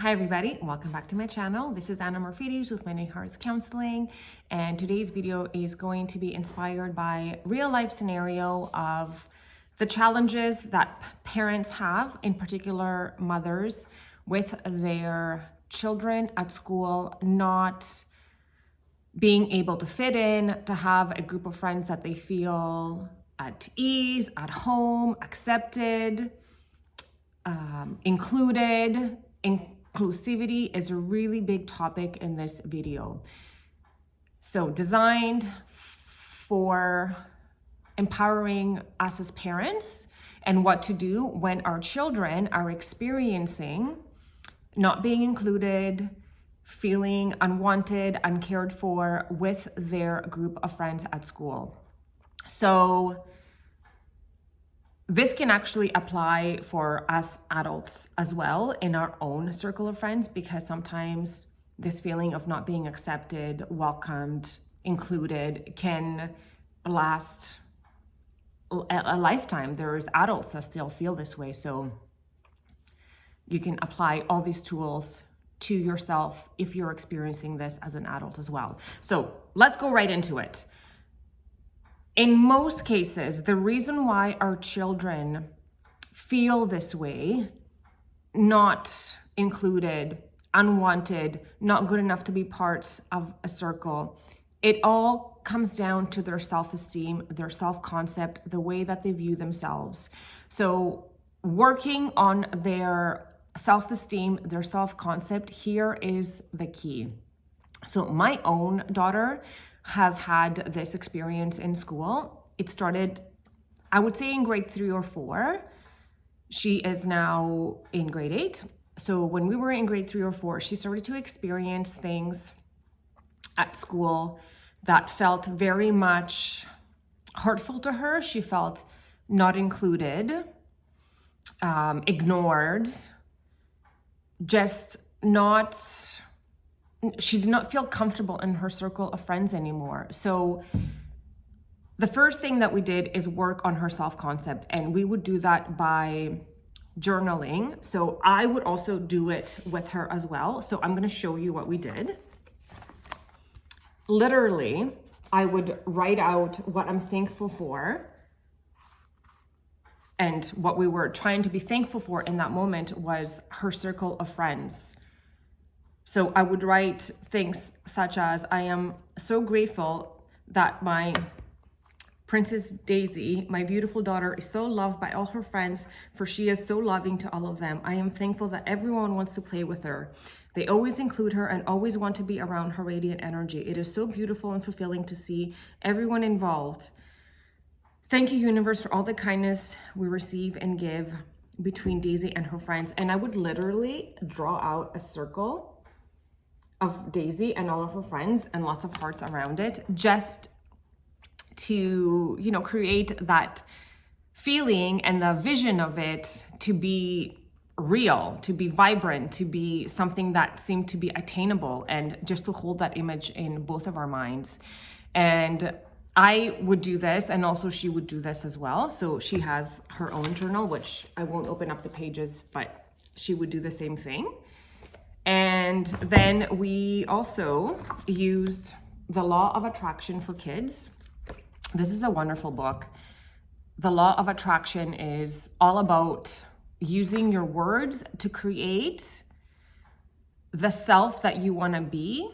Hi everybody, welcome back to my channel. This is Anna Morphides with Many Hearts Counseling, and today's video is going to be inspired by real life scenario of the challenges that parents have, in particular mothers, with their children at school not being able to fit in, to have a group of friends that they feel at ease, at home, accepted, included. Inclusivity is a really big topic in this video. So designed for empowering us as parents and what to do when our children are experiencing not being included, feeling unwanted, uncared for with their group of friends at school. So this can actually apply for us adults as well in our own circle of friends, because sometimes this feeling of not being accepted, welcomed, included can last a lifetime. There's adults that still feel this way. So you can apply all these tools to yourself if you're experiencing this as an adult as well. So let's go right into it. In most cases, the reason why our children feel this way, not included, unwanted, not good enough to be part of a circle, it all comes down to their self-esteem, their self-concept, the way that they view themselves. So working on their self-esteem, their self-concept, here is the key. So my own daughter has had this experience in school. It started, I would say, in grade 3 or 4. She is now in grade 8. So when we were in grade 3 or 4, she started to experience things at school that felt very much hurtful to her. She felt not included, ignored, just not... She did not feel comfortable in her circle of friends anymore. So the first thing that we did is work on her self-concept, and we would do that by journaling. So I would also do it with her as well. So I'm going to show you what we did. Literally, I would write out what I'm thankful for. And what we were trying to be thankful for in that moment was her circle of friends. So I would write things such as, I am so grateful that my Princess Daisy, my beautiful daughter, is so loved by all her friends, for she is so loving to all of them. I am thankful that everyone wants to play with her. They always include her and always want to be around her radiant energy. It is so beautiful and fulfilling to see everyone involved. Thank you, universe, for all the kindness we receive and give between Daisy and her friends. And I would literally draw out a circle of Daisy and all of her friends and lots of hearts around it, just to, create that feeling and the vision of it to be real, to be vibrant, to be something that seemed to be attainable, and just to hold that image in both of our minds. And I would do this, and also she would do this as well. So she has her own journal, which I won't open up the pages, but she would do the same thing. And then we also used The Law of Attraction for Kids. This is a wonderful book. The Law of Attraction is all about using your words to create the self that you want to be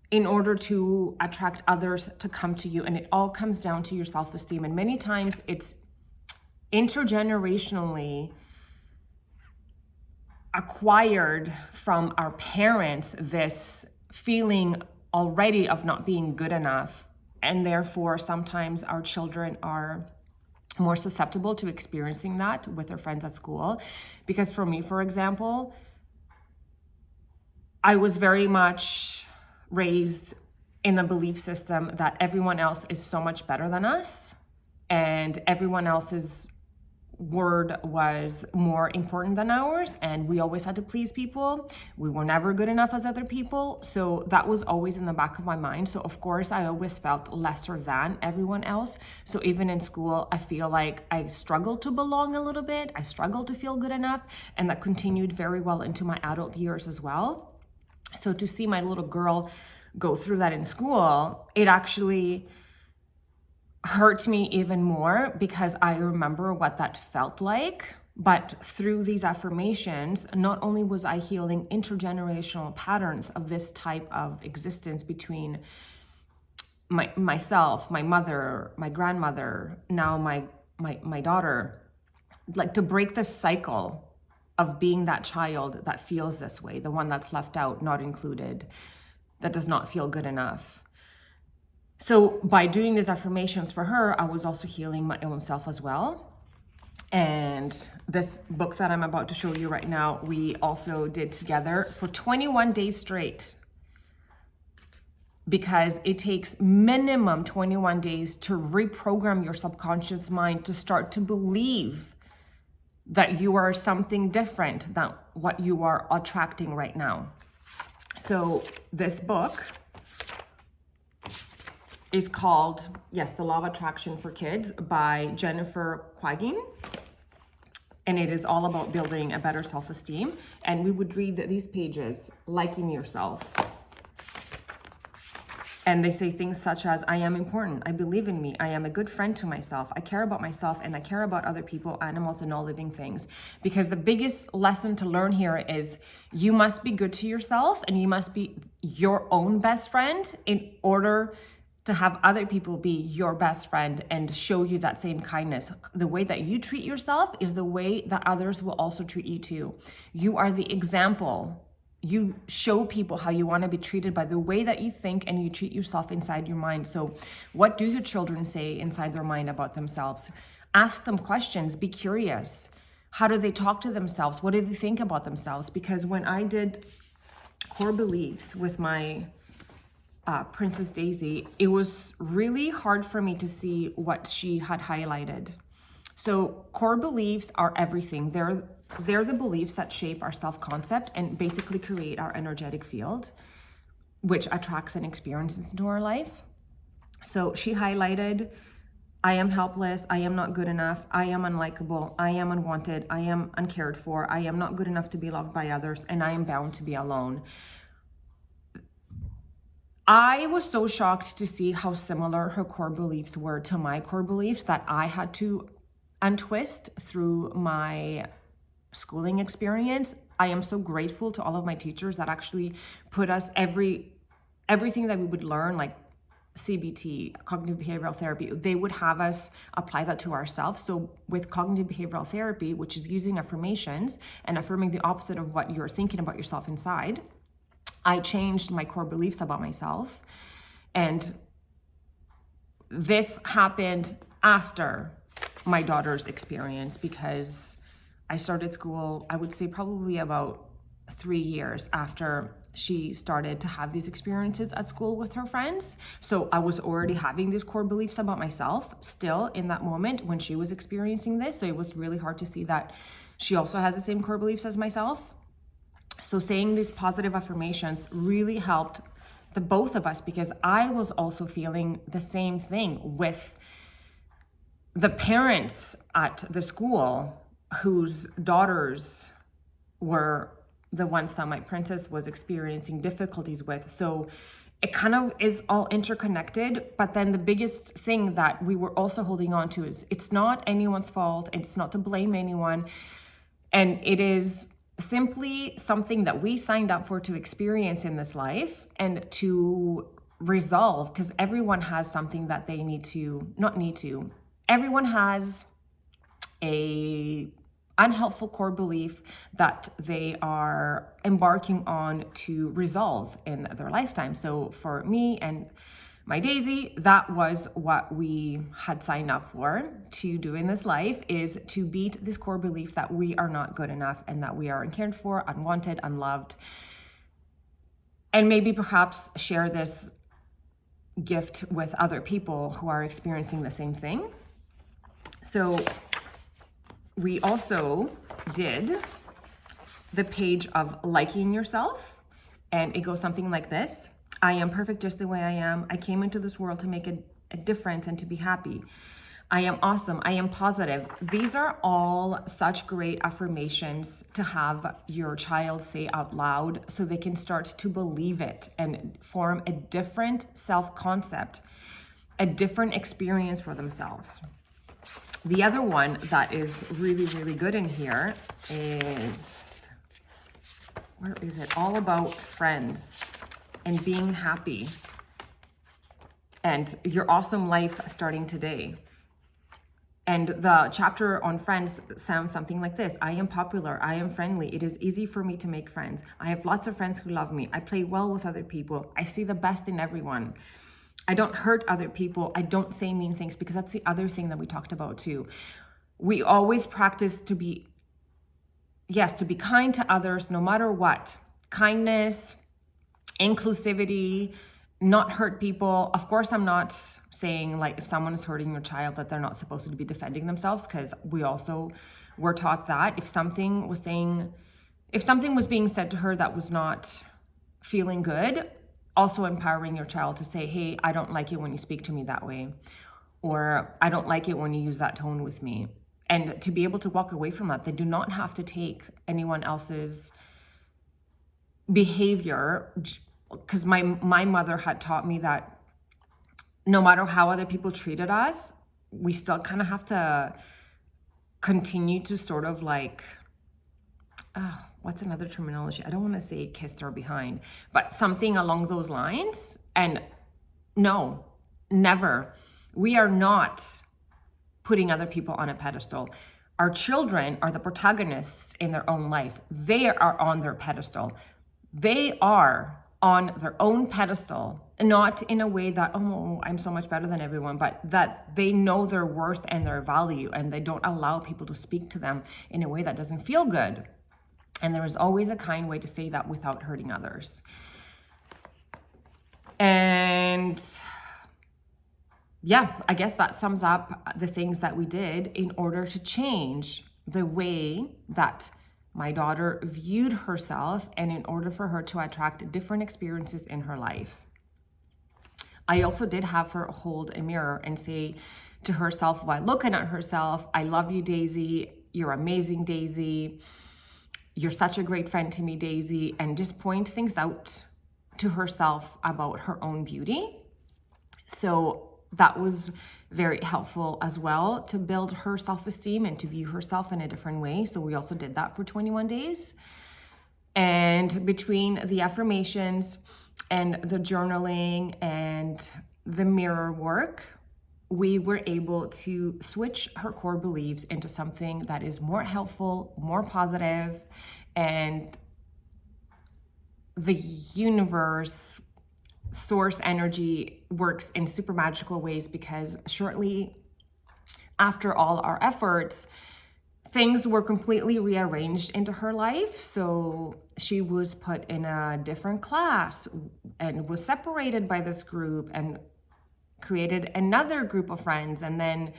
in order to attract others to come to you. And it all comes down to your self-esteem. And many times it's intergenerationally acquired from our parents, this feeling already of not being good enough. And therefore, sometimes our children are more susceptible to experiencing that with their friends at school. Because for me, for example, I was very much raised in the belief system that everyone else is so much better than us, and everyone else is word was more important than ours, and we always had to please people. We were never good enough as other people. So that was always in the back of my mind. So of course I always felt lesser than everyone else. So even in school, I feel like I struggled to belong a little bit. I struggled to feel good enough, and that continued very well into my adult years as well. So to see my little girl go through that in school, it actually hurt me even more, because I remember what that felt like. But through these affirmations, not only was I healing intergenerational patterns of this type of existence between myself, my mother, my grandmother, now my daughter, like to break this cycle of being that child that feels this way, the one that's left out, not included, that does not feel good enough. So by doing these affirmations for her, I was also healing my own self as well. And this book that I'm about to show you right now, we also did together for 21 days straight, because it takes minimum 21 days to reprogram your subconscious mind to start to believe that you are something different than what you are attracting right now. So this book is called, yes, The Law of Attraction for Kids by Jennifer Quaggin. And it is all about building a better self-esteem. And we would read these pages, liking yourself. And they say things such as, I am important, I believe in me, I am a good friend to myself, I care about myself, and I care about other people, animals, and all living things. Because the biggest lesson to learn here is you must be good to yourself, and you must be your own best friend in order to have other people be your best friend and show you that same kindness. The way that you treat yourself is the way that others will also treat you too. You are the example. You show people how you want to be treated by the way that you think and you treat yourself inside your mind. So what do your children say inside their mind about themselves? Ask them questions, be curious. How do they talk to themselves? What do they think about themselves? Because when I did core beliefs with my Princess Daisy, it was really hard for me to see what she had highlighted. So core beliefs are everything. They're the beliefs that shape our self-concept and basically create our energetic field, which attracts and experiences into our life. So she highlighted, I am helpless, I am not good enough, I am unlikable, I am unwanted, I am uncared for, I am not good enough to be loved by others, and I am bound to be alone. I was so shocked to see how similar her core beliefs were to my core beliefs that I had to untwist through my schooling experience. I am so grateful to all of my teachers that actually put us everything that we would learn, like CBT, cognitive behavioral therapy, they would have us apply that to ourselves. So with cognitive behavioral therapy, which is using affirmations and affirming the opposite of what you're thinking about yourself inside, I changed my core beliefs about myself. And this happened after my daughter's experience, because I started school, I would say probably about 3 years after she started to have these experiences at school with her friends. So I was already having these core beliefs about myself still in that moment when she was experiencing this. So it was really hard to see that she also has the same core beliefs as myself. So saying these positive affirmations really helped the both of us, because I was also feeling the same thing with the parents at the school whose daughters were the ones that my princess was experiencing difficulties with. So it kind of is all interconnected. But then the biggest thing that we were also holding on to is it's not anyone's fault, and it's not to blame anyone. And it is simply something that we signed up for to experience in this life and to resolve, because everyone has something that they everyone has a unhelpful core belief that they are embarking on to resolve in their lifetime. So for me and my Daisy, that was what we had signed up for to do in this life, is to beat this core belief that we are not good enough and that we are uncared for, unwanted, unloved. And maybe perhaps share this gift with other people who are experiencing the same thing. So we also did the page of liking yourself, and it goes something like this. I am perfect just the way I am. I came into this world to make a difference and to be happy. I am awesome. I am positive. These are all such great affirmations to have your child say out loud so they can start to believe it and form a different self-concept, a different experience for themselves. The other one that is really, really good in here is, where is it? All about friends and being happy and your awesome life starting today. And the chapter on friends sounds something like this. I am popular. I am friendly. It is easy for me to make friends. I have lots of friends who love me. I play well with other people. I see the best in everyone. I don't hurt other people. I don't say mean things, because that's the other thing that we talked about too. We always practice to be kind to others no matter what. Kindness, inclusivity, not hurt people. Of course, I'm not saying like if someone is hurting your child that they're not supposed to be defending themselves, because we also were taught that if something was being said to her that was not feeling good, also empowering your child to say, hey, I don't like it when you speak to me that way, or I don't like it when you use that tone with me. And to be able to walk away from that. They do not have to take anyone else's behavior, because my mother had taught me that no matter how other people treated us, we still kind of have to continue to sort of like, what's another terminology? I don't want to say kiss her behind, but something along those lines. And no, never. We are not putting other people on a pedestal. Our children are the protagonists in their own life. They are on their pedestal. They are on their own pedestal, not in a way that, oh, I'm so much better than everyone, but that they know their worth and their value, and they don't allow people to speak to them in a way that doesn't feel good. And there is always a kind way to say that without hurting others. And yeah, I guess that sums up the things that we did in order to change the way that my daughter viewed herself, and in order for her to attract different experiences in her life. I also did have her hold a mirror and say to herself while looking at herself, I love you, Daisy. You're amazing, Daisy. You're such a great friend to me, Daisy. And just point things out to herself about her own beauty. So that was very helpful as well to build her self-esteem and to view herself in a different way. So we also did that for 21 days. And between the affirmations and the journaling and the mirror work, we were able to switch her core beliefs into something that is more helpful, more positive, and the universe, source energy works in super magical ways, because shortly after all our efforts, things were completely rearranged into her life. So she was put in a different class and was separated by this group and created another group of friends. And then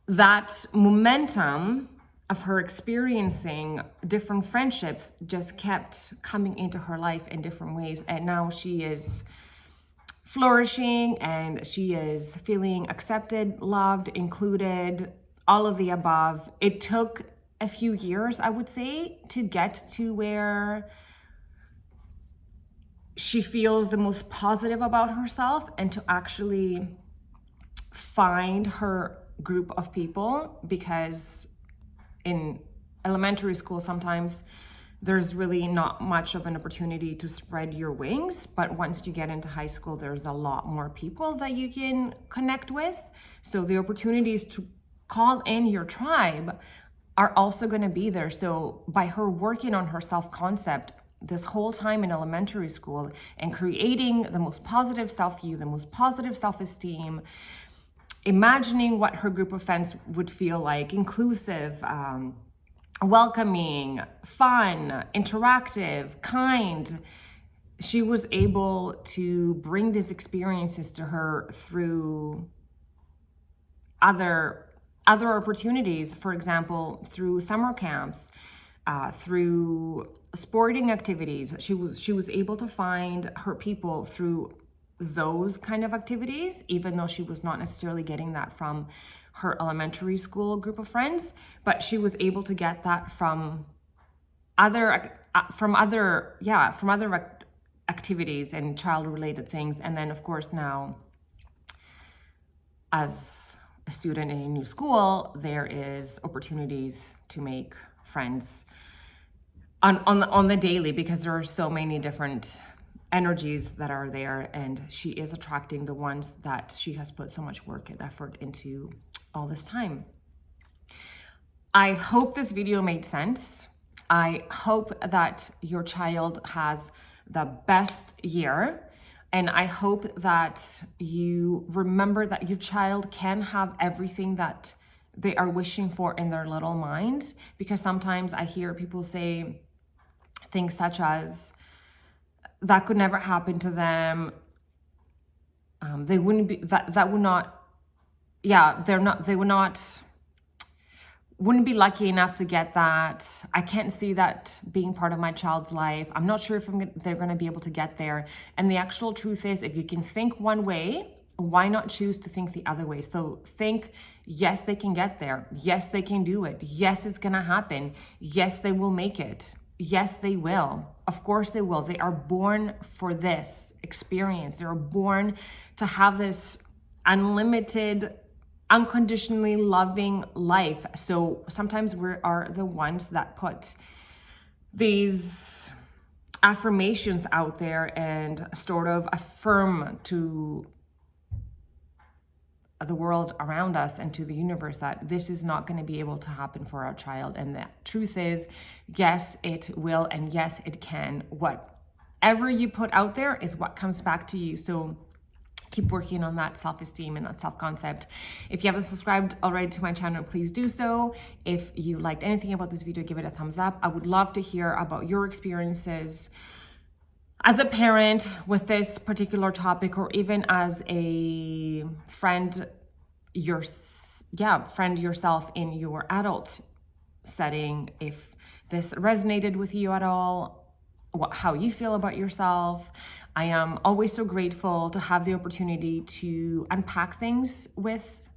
that momentum of her experiencing different friendships just kept coming into her life in different ways. And now she is flourishing and she is feeling accepted, loved, included, all of the above. It took a few years, I would say, to get to where she feels the most positive about herself and to actually find her group of people, because in elementary school, sometimes there's really not much of an opportunity to spread your wings. But once you get into high school, there's a lot more people that you can connect with. So the opportunities to call in your tribe are also going to be there. So by her working on her self-concept this whole time in elementary school and creating the most positive self-view, the most positive self-esteem, imagining what her group of friends would feel like, inclusive, welcoming, fun, interactive, kind, she was able to bring these experiences to her through other other opportunities, for example, through summer camps, through sporting activities. She was able to find her people through those kind of activities, even though she was not necessarily getting that from her elementary school group of friends, but she was able to get that from other activities and child-related things. And then, of course, now as a student in a new school, there is opportunities to make friends on the daily, because there are so many different energies that are there, and she is attracting the ones that she has put so much work and effort into all this time. I hope this video made sense. I hope that your child has the best year, and I hope that you remember that your child can have everything that they are wishing for in their little mind, because sometimes I hear people say things such as, that could never happen to them. They wouldn't be, that would not, wouldn't be lucky enough to get that. I can't see that being part of my child's life. I'm not sure if they're going to be able to get there. And the actual truth is, if you can think one way, why not choose to think the other way? So think, yes, they can get there. Yes, they can do it. Yes, it's going to happen. Yes, they will make it. Yes, they will. Of course they will. They are born for this experience. They are born to have this unlimited, unconditionally loving life. So sometimes we are the ones that put these affirmations out there and sort of affirm to the world around us and to the universe that this is not going to be able to happen for our child. And the truth is, yes, it will, and yes, it can. Whatever you put out there is what comes back to you. So keep working on that self-esteem and that self-concept. If you haven't subscribed already to my channel, please do so. If you liked anything about this video, give it a thumbs up. I would love to hear about your experiences as a parent with this particular topic, or even as a friend yourself in your adult setting. If this resonated with you at all, how you feel about yourself. I am always so grateful to have the opportunity to unpack things with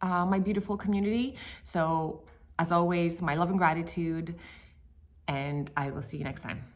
my beautiful community. So as always, my love and gratitude, and I will see you next time.